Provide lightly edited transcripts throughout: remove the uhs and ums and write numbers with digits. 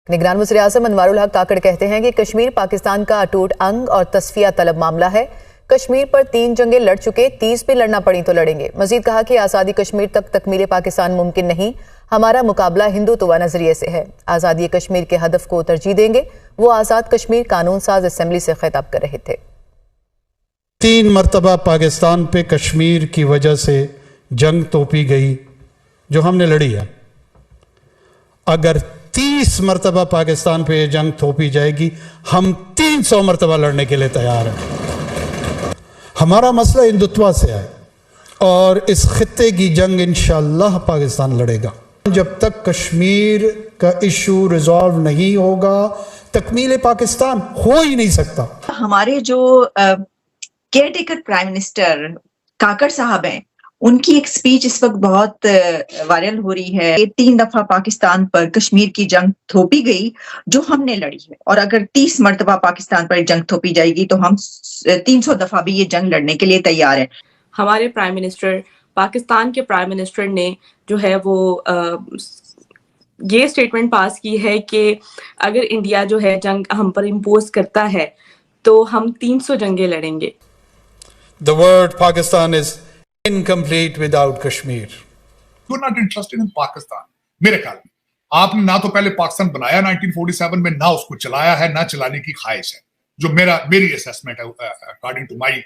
نگران وزیر اعظم انوار الحق کاکڑ کہتے ہیں کہ کشمیر پاکستان کا اٹوٹ انگ اور تصفیہ طلب معاملہ ہے۔ کشمیر پر 3 جنگیں لڑ چکے، 30 بھی لڑنا پڑیں تو لڑیں گے۔ مزید کہا کہ آزادی کشمیر تک تکمیل پاکستان ممکن نہیں، ہمارا مقابلہ ہندوتوا نظریے سے ہے۔ آزادی کشمیر کے ہدف کو ترجیح دیں گے۔ وہ آزاد کشمیر قانون ساز اسمبلی سے خطاب کر رہے تھے۔ 3 مرتبہ پاکستان پہ کشمیر کی وجہ سے جنگ توپی گئی جو ہم نے لڑی ہے۔ اگر 30 مرتبہ پاکستان پہ یہ جنگ تھوپی جائے گی، ہم 300 مرتبہ لڑنے کے لیے تیار ہیں۔ ہمارا مسئلہ ہندوتوا سے ہے اور اس خطے کی جنگ انشاءاللہ پاکستان لڑے گا۔ جب تک کشمیر کا ایشو ریزالو نہیں ہوگا، تکمیل پاکستان ہو ہی نہیں سکتا۔ ہمارے جو care taker prime minister Kakar صاحب ہیں، ان کی ایک سپیچ اس وقت بہت وائرل ہو رہی ہے۔ 3 دفعہ پاکستان پر کشمیر کی جنگ تھوپی گئی جو ہم نے لڑی ہے، اور اگر 30 مرتبہ پاکستان پر جنگ تھوپی جائے گی تو ہم 300 دفعہ بھی یہ جنگ لڑنے کے لیے تیار ہیں۔ ہمارے پرائم منسٹر، پاکستان کے پرائم منسٹر نے جو ہے وہ یہ سٹیٹمنٹ پاس کی ہے کہ اگر انڈیا جو ہے جنگ ہم پر امپوز کرتا ہے تو ہم 300 جنگیں لڑیں گے۔ The word Pakistan is incomplete without Kashmir. You're not interested in Pakistan. میرے خیال میں آپ نے نہ تو پہلے پاکستان بنایا 1947 میں، نہ اس کو چلایا ہے، نہ چلانے کی خواہش ہے، جو میری اسیسمنٹ ہے اکارڈنگ ٹو مائی،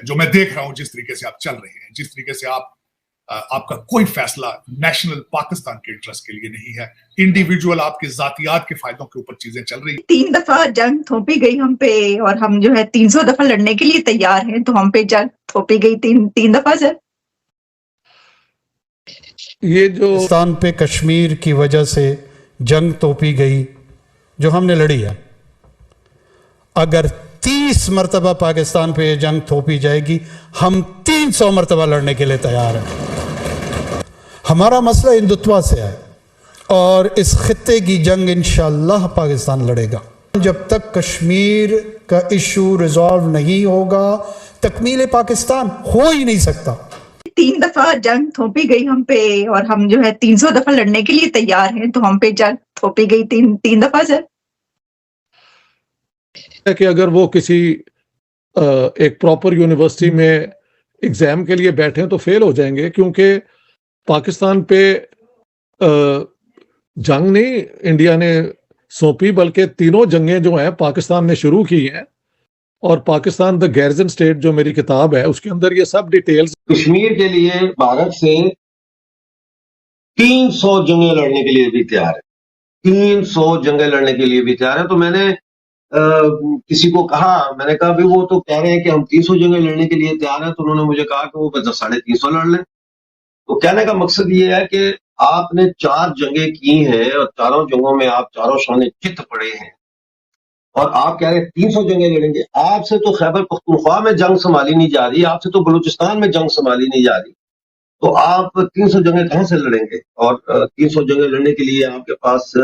جو میں دیکھ رہا ہوں جس طریقے سے آپ چل رہے ہیں، جس طریقے سے آپ کا کوئی فیصلہ نیشنل پاکستان کے انٹرسٹ کے لیے نہیں ہے، انڈیویجول آپ کے ذاتیات کے فائدوں کے اوپر چیزیں چل رہی ہیں۔ 3 دفعہ جنگ تھوپی گئی ہم پہ، اور ہم جو ہے 300 دفعہ لڑنے کے لیے تیار ہیں، تو ہم پہ جنگ تھوپی گئی 3 دفعہ سر۔ یہ جو پاکستان پہ کشمیر کی وجہ سے جنگ توپی گئی جو ہم نے لڑی ہے، اگر 30 مرتبہ پاکستان پہ یہ جنگ تھوپی جائے گی، ہم 300 مرتبہ لڑنے کے لیے تیار ہیں۔ ہمارا مسئلہ ہندوتوا سے ہے اور اس خطے کی جنگ انشاءاللہ پاکستان لڑے گا۔ جب تک کشمیر کا ایشو ریزالو نہیں ہوگا، تکمیل پاکستان ہو ہی نہیں سکتا۔ 3 دفعہ جنگ تھوپی گئی ہم پہ، اور ہم جو ہے 300 دفعہ لڑنے کے لیے تیار ہیں، تو ہم پہ جنگ تھوپی گئی 3 دفعہ سر۔ کہ اگر وہ کسی ایک پراپر یونیورسٹی میں ایگزام کے لیے بیٹھیں تو فیل ہو جائیں گے، کیونکہ پاکستان پہ جنگ نہیں انڈیا نے سونپی، بلکہ 3 جنگیں جو ہیں پاکستان نے شروع کی ہیں، اور پاکستان دا گیرزن اسٹیٹ جو میری کتاب ہے اس کے اندر یہ سب ڈیٹیلز۔ کشمیر کے لیے بھارت سے 300 جنگیں لڑنے کے لیے بھی تیار ہے، 300 جنگیں لڑنے کے لیے بھی تیار ہے۔ تو میں نے کسی کو کہا، میں نے کہا بھی وہ تو کہہ رہے ہیں کہ ہم 300 جنگیں لڑنے کے لیے تیار ہیں، تو انہوں نے مجھے کہا کہ وہ 350 لڑ لیں۔ تو کہنے کا مقصد یہ ہے کہ آپ نے 4 جنگیں کی ہیں، اور 4 جنگوں میں آپ چاروں شانے چت پڑے ہیں، اور آپ کہہ رہے ہیں 300 جنگیں لڑیں گے۔ آپ سے تو خیبر پختونخوا میں جنگ سنبھالی نہیں جا رہی، آپ سے تو بلوچستان میں جنگ سنبھالی نہیں جا رہی، تو آپ 300 جنگیں کہاں سے لڑیں گے؟ اور 300 جنگیں لڑنے کے لیے آپ کے پاس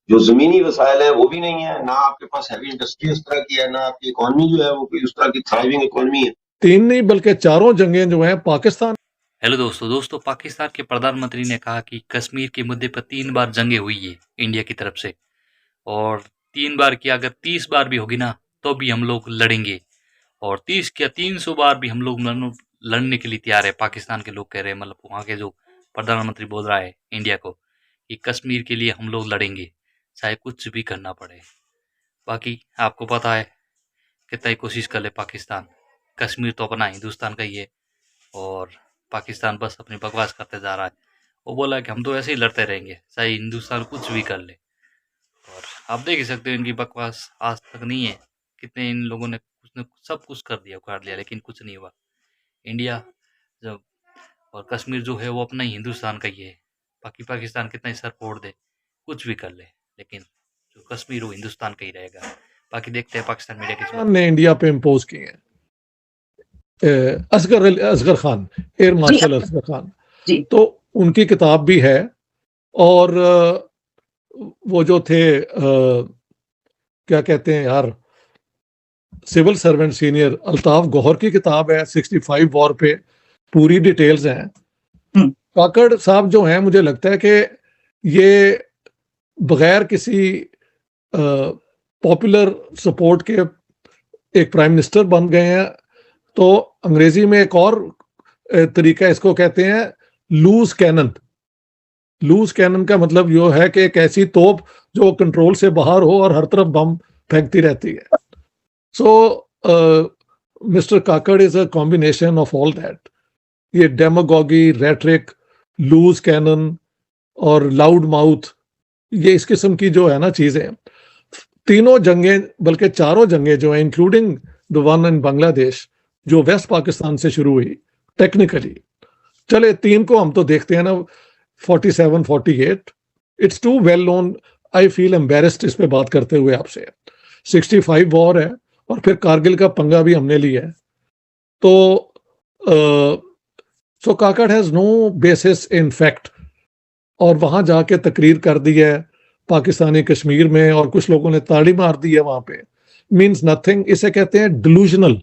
جو زمینی وسائل ہیں وہ بھی نہیں ہے، نہ آپ کے پاس ہیوی انڈسٹری اس طرح کی ہے، نہ آپ کی اکانومی جو ہے وہ کوئی اس طرح کی تھرائیونگ اکانومی ہے۔ 3 نہیں بلکہ 4 جنگیں جو ہیں پاکستان۔ ہیلو دوستو، پاکستان کے پردھان منتری نے کہا کہ کشمیر کے مدعے پر 3 بار جنگیں ہوئی ہے انڈیا کی طرف سے، اور 3 بار کیا، اگر 30 بار بھی ہوگی نا تو بھی ہم لوگ لڑیں گے، اور 30 کیا 300 بار بھی ہم لوگ لڑنے کے لیے تیار ہے۔ پاکستان کے لوگ کہہ رہے ہیں، مطلب وہاں کے جو پردھان منتری بول رہا ہے انڈیا کو کہ کشمیر کے لیے ہم لوگ لڑیں گے، چاہے کچھ بھی کرنا پڑے۔ باقی آپ کو پتا ہے کتنا ہی کوشش کر لے پاکستان، کشمیر تو اپنا ہندوستان کا ہی ہے، اور پاکستان بس اپنی بکواس کرتے جا رہا ہے۔ وہ بولا کہ ہم تو ایسے ہی لڑتے رہیں گے چاہے ہندوستان کچھ بھی کر لے، اور آپ دیکھ ہی سکتے ہیں ان کی بکواس آج تک نہیں ہے، کتنے ان لوگوں نے سب کچھ کر دیا، اکھاڑ لیا، لیکن کچھ نہیں ہوا۔ انڈیا جب اور کشمیر جو ہے وہ اپنا ہی ہندوستان کا ہی ہے، باقی پاکستان کتنا ہی سر پھوڑ دے، کچھ بھی کر لے، لیکن جو کشمیر وہ ہندوستان کا ہی رہے گا۔ باقی دیکھتے ہیں پاکستان میڈیا کی نے انڈیا پہ امپوز کی ہیں۔ اصغر خان، ایئر مارشل اصغر خان، تو ان کی کتاب بھی ہے، اور وہ جو تھے کیا کہتے ہیں یار، سول سرونٹ سینئر الطاف گوہر کی کتاب ہے 65 وار پہ، پوری ڈیٹیلز ہیں۔ کاکڑ صاحب جو ہیں، مجھے لگتا ہے کہ یہ بغیر کسی پاپولر سپورٹ کے ایک پرائم منسٹر بن گئے ہیں. تو انگریزی میں ایک اور طریقہ اس کو کہتے ہیں لوز کینن. لوز کینن کا مطلب یہ ہے کہ ایک ایسی توپ جو کنٹرول سے باہر ہو اور ہر طرف بم پھینکتی رہتی ہے. So mister Kakar is a combination of all that. یہ ڈیماگوگی, ریٹرک, لوز کینن اور لاؤڈ ماؤتھ, یہ اس قسم کی جو ہے نا چیزیں, تینوں جنگیں بلکہ چاروں جنگیں جو ہیں انکلوڈنگ دا ون ان بنگلہ دیش جو ویسٹ پاکستان سے شروع ہوئی ٹیکنیکلی. چلے تین کو ہم تو دیکھتے ہیں نا 47-48. It's too well known. I feel embarrassed اس پہ بات کرتے ہوئے آپ سے. 65 وار ہے اور پھر کارگل کا پنگا بھی ہم نے لیا ہے. تو so Kakar has no basis in fact, اور وہاں جا کے تقریر کر دی ہے پاکستانی کشمیر میں اور کچھ لوگوں نے تاڑی مار دی ہے وہاں پہ. Means nothing. اسے کہتے ہیں ڈیلوژنل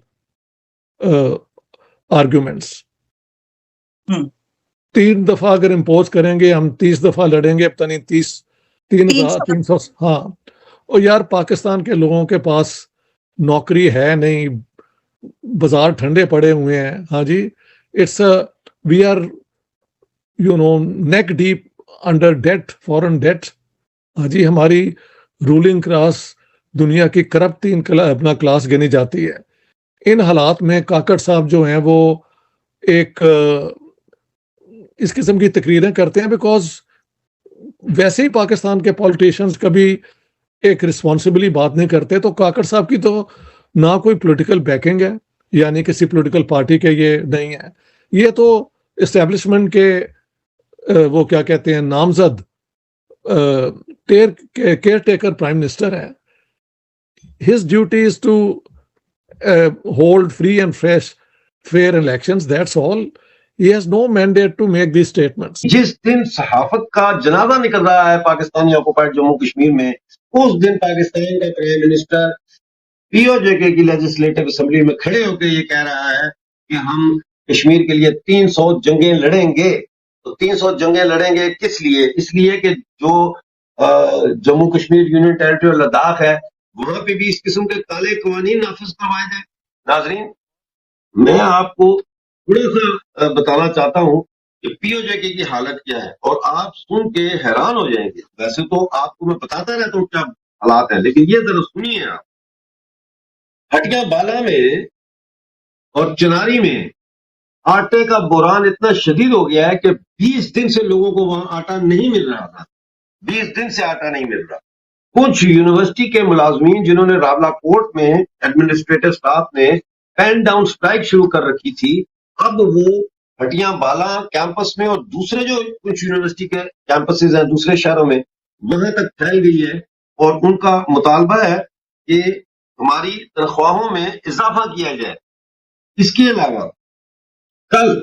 آرگومنٹس. 3 دفعہ اگر امپوز کریں گے ہم 30 دفعہ لڑیں گے, پتہ نہیں 300. ہاں. اور یار پاکستان کے لوگوں کے پاس نوکری ہے نہیں, بازار ٹھنڈے پڑے ہوئے ہیں. ہاں جی, it's we are you know neck deep under debt, foreign debt. ہاں جی, ہماری رولنگ کلاس دنیا کی کرپٹ اپنا کلاس گنی جاتی ہے. ان حالات میں کاکڑ صاحب جو ہیں وہ ایک اس قسم کی تقریریں کرتے ہیں بیکاز ویسے ہی پاکستان کے پولیٹیشنز کبھی ایک رسپانسبلی بات نہیں کرتے. تو کاکڑ صاحب کی تو نہ کوئی پولیٹیکل بیکنگ ہے, یعنی کسی پولیٹیکل پارٹی کے یہ نہیں ہے. یہ تو اسٹیبلشمنٹ کے وہ کیا کہتے ہیں نامزد کیئر ٹیکر پرائم منسٹر ہے. His duty is to hold free and fair elections, that's all. He has no mandate to make these statements. جس دن صحافت کا جنازہ نکل رہا ہے پاکستانی آکوپائڈ جموں کشمیر میں, اس دن پاکستان کا پرائم منسٹر پی او جے کے کی لیجسلیٹو اسمبلی میں کھڑے ہو کے یہ کہہ رہا ہے کہ ہم کشمیر کے لیے 300 جنگیں لڑیں گے. تو 300 جنگیں لڑیں گے کس لیے؟ اس لیے کہ جو جموں کشمیر یونین ٹیریٹری اور لداخ ہے وہاں پہ بھی اس قسم کے کالے قوانین نافذ کروائے جائیں. ناظرین, میں آپ کو تھوڑا سا بتانا چاہتا ہوں کہ پی او جے کے کی حالت کیا ہے, اور آپ سن کے حیران ہو جائیں گے. ویسے تو آپ کو میں بتاتا رہتا ہوں کیا حالات ہیں, لیکن یہ ذرا سنیے آپ. ہٹیا بالا میں اور چناری میں آٹے کا بحران اتنا شدید ہو گیا ہے کہ 20 دن سے لوگوں کو وہاں آٹا نہیں مل رہا تھا. 20 دن سے آٹا نہیں مل رہا. کچھ یونیورسٹی کے ملازمین جنہوں نے راولا کوٹ میں ایڈمنسٹریٹو اسٹاف نے پین ڈاؤن اسٹرائک شروع کر رکھی تھی, اب وہ ہٹیاں بالا کیمپس میں اور دوسرے جو کچھ یونیورسٹی کے کیمپسز ہیں دوسرے شہروں میں وہاں تک پھیل گئی ہے, اور ان کا مطالبہ ہے کہ ہماری تنخواہوں میں اضافہ کیا جائے. اس کے علاوہ کل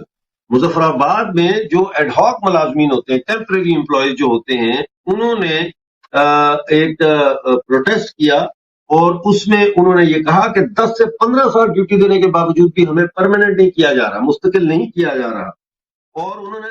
مظفر آباد میں جو ایڈ ہاک ملازمین ہوتے ہیں, ٹیمپریری امپلائیز جو ہوتے ہیں, انہوں نے ایک پروٹیسٹ کیا, اور اس میں انہوں نے یہ کہا کہ 10 سے 15 سال ڈیوٹی دینے کے باوجود بھی ہمیں پرماننٹ نہیں کیا جا رہا, مستقل نہیں کیا جا رہا. اور انہوں نے